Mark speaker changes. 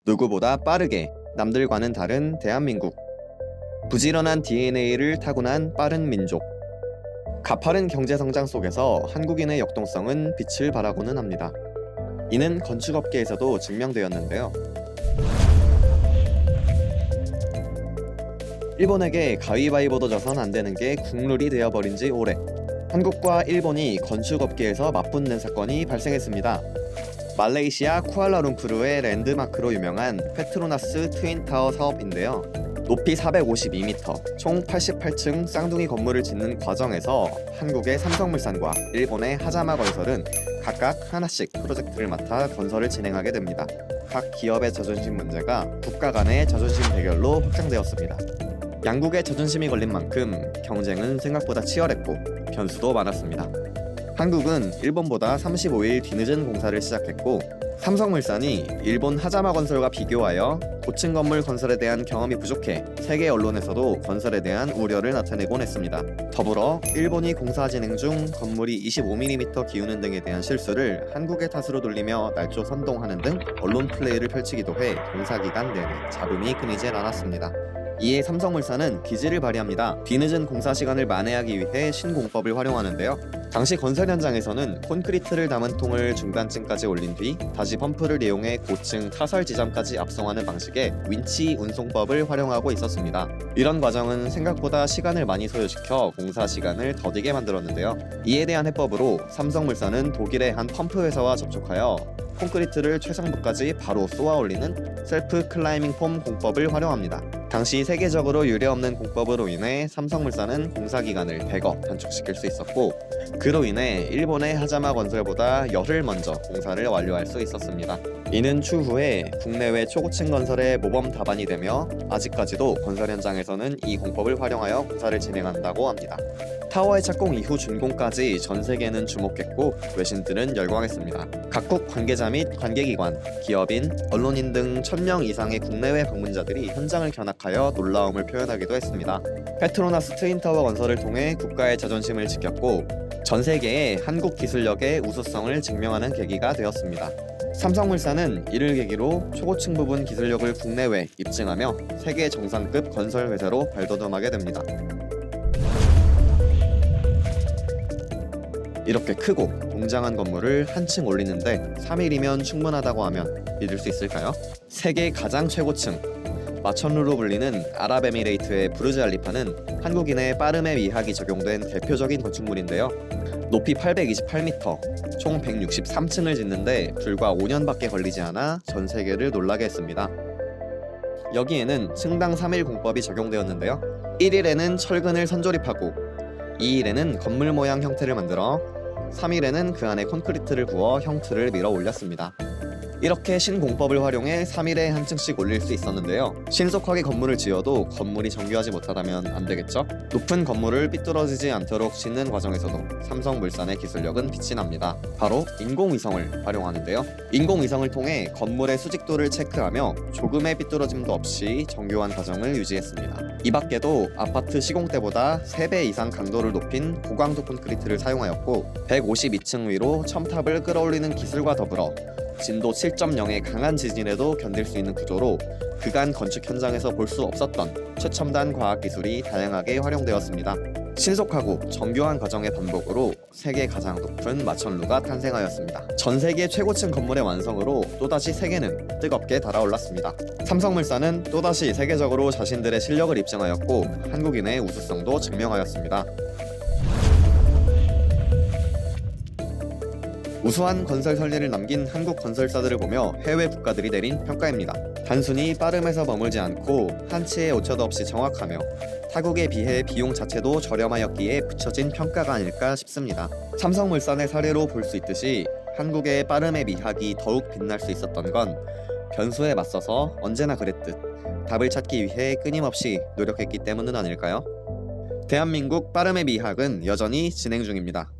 Speaker 1: 누구보다 빠르게 남들과는 다른 대한민국. 부지런한 DNA를 타고난 빠른 민족. 가파른 경제 성장 속에서 한국인의 역동성은 빛을 발하고는 합니다. 이는 건축업계에서도 증명되었는데요. 일본에게 가위바위보도 져선 안 되는 게 국룰이 되어버린 지 오래. 한국과 일본이 건축업계에서 맞붙는 사건이 발생했습니다. 말레이시아 쿠알라룸푸르의 랜드마크로 유명한 페트로나스 트윈타워 사업인데요. 높이 452m, 총 88층 쌍둥이 건물을 짓는 과정에서 한국의 삼성물산과 일본의 하자마 건설은 각각 하나씩 프로젝트를 맡아 건설을 진행하게 됩니다. 각 기업의 자존심 문제가 국가 간의 자존심 대결로 확장되었습니다. 양국의 자존심이 걸린 만큼 경쟁은 생각보다 치열했고 변수도 많았습니다. 한국은 일본보다 35일 뒤늦은 공사를 시작했고, 삼성물산이 일본 하자마 건설과 비교하여 고층 건물 건설에 대한 경험이 부족해 세계 언론에서도 건설에 대한 우려를 나타내곤 했습니다. 더불어 일본이 공사 진행 중 건물이 25mm 기우는 등에 대한 실수를 한국의 탓으로 돌리며 날조 선동하는 등 언론 플레이를 펼치기도 해 공사 기간 내내 잡음이 끊이질 않았습니다. 이에 삼성물산은 기지를 발휘합니다. 뒤늦은 공사 시간을 만회하기 위해 신공법을 활용하는데요. 당시 건설 현장에서는 콘크리트를 담은 통을 중간층까지 올린 뒤 다시 펌프를 이용해 고층 타설 지점까지 압송하는 방식의 윈치 운송법을 활용하고 있었습니다. 이런 과정은 생각보다 시간을 많이 소요시켜 공사 시간을 더디게 만들었는데요. 이에 대한 해법으로 삼성물산은 독일의 한 펌프 회사와 접촉하여 콘크리트를 최상부까지 바로 쏘아 올리는 셀프 클라이밍 폼 공법을 활용합니다. 당시 세계적으로 유례없는 공법으로 인해 삼성물산은 공사 기간을 100억 단축시킬 수 있었고, 그로 인해 일본의 하자마 건설보다 열흘 먼저 공사를 완료할 수 있었습니다. 이는 추후에 국내외 초고층 건설의 모범 답안이 되며 아직까지도 건설 현장에서는 이 공법을 활용하여 공사를 진행한다고 합니다. 타워의 착공 이후 준공까지 전 세계는 주목했고 외신들은 열광했습니다. 각국 관계자 및 관계기관, 기업인, 언론인 등 1000명 이상의 국내외 방문자들이 현장을 견학하여 놀라움을 표현하기도 했습니다. 페트로나스 트윈타워 건설을 통해 국가의 자존심을 지켰고 전 세계에 한국 기술력의 우수성을 증명하는 계기가 되었습니다. 삼성물산은 이를 계기로 초고층 부분 기술력을 국내외 입증하며 세계 정상급 건설 회사로 발돋움하게 됩니다. 이렇게 크고 웅장한 건물을 한층 올리는데 3일이면 충분하다고 하면 믿을 수 있을까요? 세계 가장 최고층 마천루로 불리는 아랍에미레이트의 부르즈알리파는 한국인의 빠름의 미학이 적용된 대표적인 건축물인데요. 높이 828m, 총 163층을 짓는데 불과 5년밖에 걸리지 않아 전 세계를 놀라게 했습니다. 여기에는 층당 3일 공법이 적용되었는데요. 1일에는 철근을 선조립하고 2일에는 건물 모양 형태를 만들어 3일에는 그 안에 콘크리트를 부어 형틀을 밀어 올렸습니다. 이렇게 신공법을 활용해 3일에 한 층씩 올릴 수 있었는데요. 신속하게 건물을 지어도 건물이 정교하지 못하다면 안 되겠죠? 높은 건물을 삐뚤어지지 않도록 짓는 과정에서도 삼성물산의 기술력은 빛이 납니다. 바로 인공위성을 활용하는데요. 인공위성을 통해 건물의 수직도를 체크하며 조금의 삐뚤어짐도 없이 정교한 과정을 유지했습니다. 이 밖에도 아파트 시공 때보다 3배 이상 강도를 높인 고강도 콘크리트를 사용하였고 152층 위로 첨탑을 끌어올리는 기술과 더불어 진도 7.0의 강한 지진에도 견딜 수 있는 구조로 그간 건축 현장에서 볼 수 없었던 최첨단 과학기술이 다양하게 활용되었습니다. 신속하고 정교한 과정의 반복으로 세계 가장 높은 마천루가 탄생하였습니다. 전 세계 최고층 건물의 완성으로 또다시 세계는 뜨겁게 달아올랐습니다. 삼성물산은 또다시 세계적으로 자신들의 실력을 입증하였고 한국인의 우수성도 증명하였습니다. 우수한 건설 선례를 남긴 한국 건설사들을 보며 해외 국가들이 내린 평가입니다. 단순히 빠름에서 머물지 않고 한치의 오차도 없이 정확하며 타국에 비해 비용 자체도 저렴하였기에 붙여진 평가가 아닐까 싶습니다. 삼성물산의 사례로 볼 수 있듯이 한국의 빠름의 미학이 더욱 빛날 수 있었던 건 변수에 맞서서 언제나 그랬듯 답을 찾기 위해 끊임없이 노력했기 때문은 아닐까요? 대한민국 빠름의 미학은 여전히 진행 중입니다.